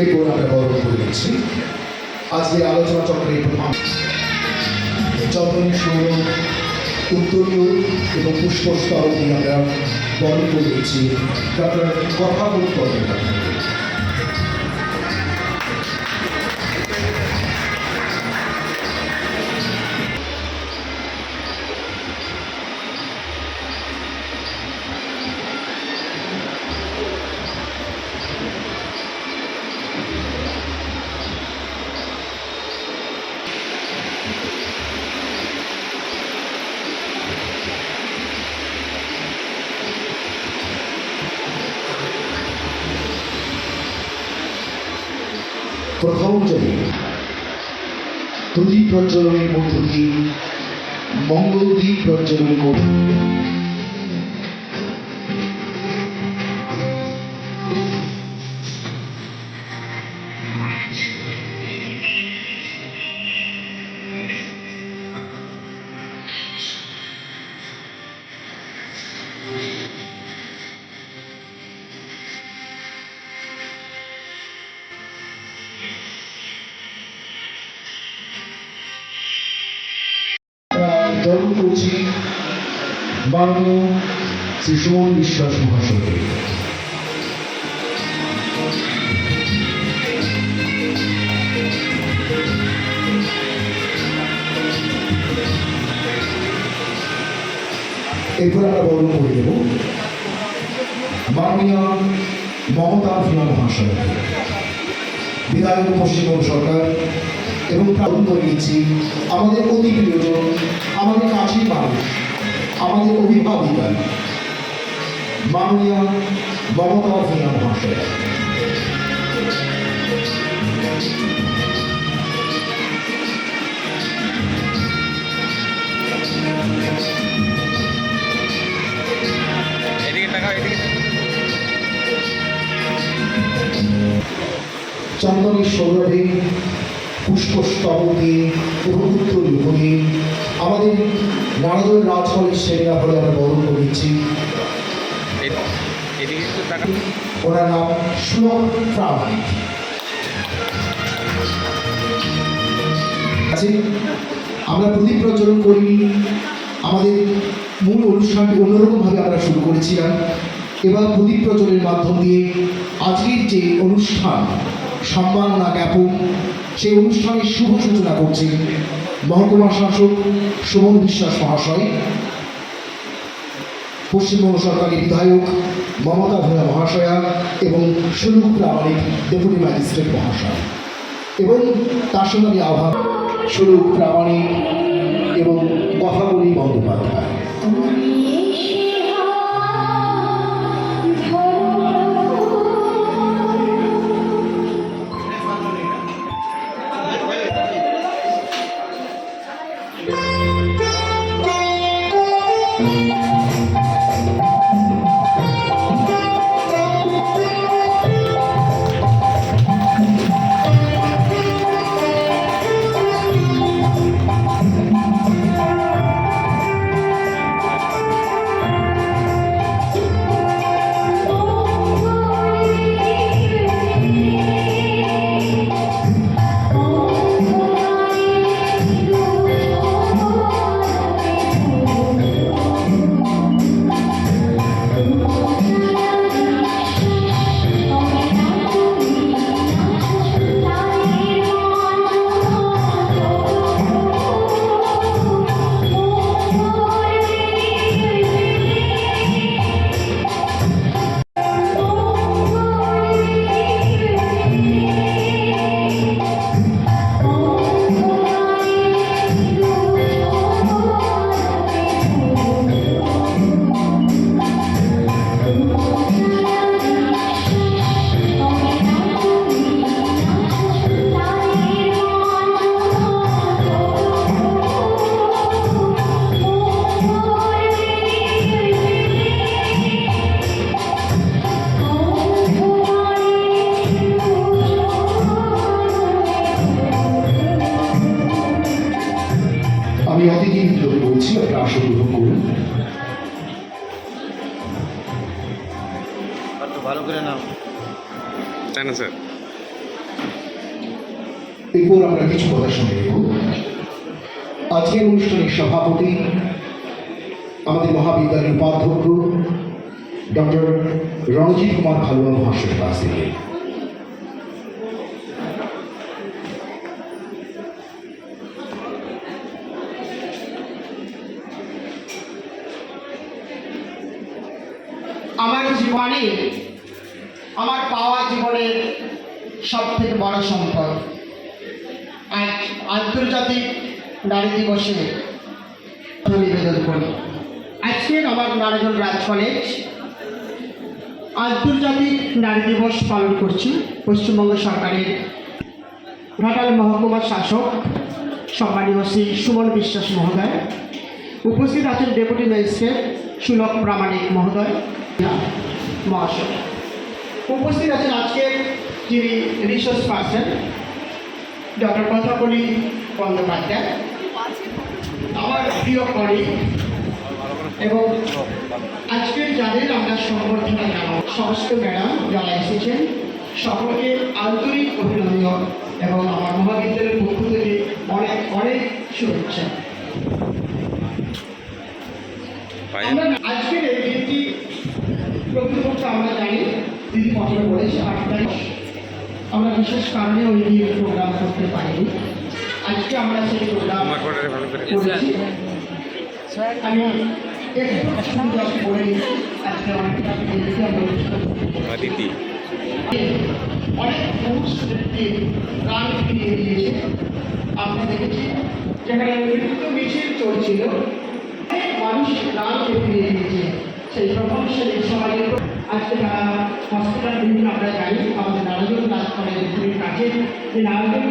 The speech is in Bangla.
এরপর আমরা বরণ করে নিচ্ছি। আজকে আলোচনা চক্রের প্রধান চন্দনী সৌরভ উত্তরীয় এবং পুষ্পস্তর দিয়ে আমরা বরণ করে নিচ্ছি ডক্টর কথা বলতে। প্রথম জমি প্রদীপ প্রজ্বলনের মধ্য দিয়ে মঙ্গল দ্বীপ প্রজ্বলন করে জন্ম করছি মাননীয় শ্রী সুমন বিশ্বাস মহাশয়কে। এরপর আমরা বরণ করে দেব মাননীয় মমতা ভূঁইয়া মহাশয়কে, বিধায়ক পশ্চিমবঙ্গ সরকার, এবং প্রারণ করে নিচ্ছি আমাদের অতি প্রিয়জন, আমাদের কাছের মানুষ, আমাদের অভিভাবিকা মাননীয় মমতা ভূঁইয়া মহাশয়। চন্দনী সৌরভে পুষ্পস্তবক দিয়ে উপভুক্ত হয়ে আমাদের নারদল রাজফলের সেমিনা হলে আমরা বরণ করে দিচ্ছি। ওনার নাম সুলভ প্রামাণিক। আমরা প্রদীপ প্রজ্বলন করি, আমাদের মূল অনুষ্ঠানটি অন্যরকমভাবে আমরা শুরু করেছিলাম। এবার প্রদীপ প্রজ্বলনের মাধ্যম দিয়ে আজকের যে অনুষ্ঠান সম্মাননা জ্ঞাপন, সেই অনুষ্ঠানের শুভ সূচনা করছেন মহকুমা শাসক সুমন বিশ্বাস মহাশয়, পশ্চিমবঙ্গ সরকারের বিধায়ক মমতা ভূঁইয়া মহাশয়া এবং সুলভ প্রামাণিক ডেপুটি ম্যাজিস্ট্রেট মহাশয়, এবং তার সঙ্গে আমি আহ্বান সুলভ প্রামাণিক এবং কথাবলী বন্দ্যোপাধ্যায়। আমি অতিথি হিসেবে বলছি, আপনারা আসন গ্রহণ করুন। ভালো করে নাও, তাই না স্যার? এরপর আমরা কিছু কথা শুনে নেব। আজকের অনুষ্ঠানের সভাপতি আমাদের মহাবিদ্যালয়ের উপাধ্যক্ষ ডক্টর রণজিৎ কুমার খালুয়া মহাশয়ের কাছ থেকে। আমার জীবনে আমার পাওয়া জীবনের সব থেকে বড় সম্পদ আজ আন্তর্জাতিক নারী দিবসে নিবেদন করি। আজকের আমার নারায়ণ রাজ কলেজ আন্তর্জাতিক নারী দিবস পালন করছি। পশ্চিমবঙ্গ সরকারের ঘাটাল মহকুমার শাসক সম্মানীয় শ্রী সুমন বিশ্বাস মহোদয়, উপস্থিত আছেন ডেপুটি ম্যাজিস্ট্রেট সুলভ প্রামাণিক মহোদয় মহাশয়, উপস্থিত আছেন আজকের যিনি resource person doctor Kathakali Bandyopadhyay, আমার প্রিয় কলিগ, এবং আজকের যাদের আমরা সম্বর্ধনা জানাবো সমস্ত ম্যাডাম যারা এসেছেন সকলকে আন্তরিক অভিনন্দন এবং আমার মহাবিদ্যালয়ের পক্ষ থেকে অনেক অনেক শুভেচ্ছা। আমরা আজকের এই দিনটি প্রকৃতপক্ষে আমরা জানি দিদি কথা বলেছে 8 তারিখ, আমরা বিশেষ কারণে ওই দিন প্রোগ্রাম করতে পারিনি। আজকে আমরা সেই প্রোগ্রাম করেছি। আমি একটু সুন্দর করে আজকে অনেকটা অনেক পুরুষদেরকে গান ফিরিয়ে দিয়েছে। আমরা দেখেছি যেখানে মৃত্যু মিছিল চলছিল, অনেক মানুষ গানকে ফিরিয়ে দিয়েছে। সেই প্রভাবশালী সমাজের আজকে হসপিটাল বিভিন্ন আমরা জানি আমাদের নারায়ণ রাজ কলেজের কাছে যে নারায়ণ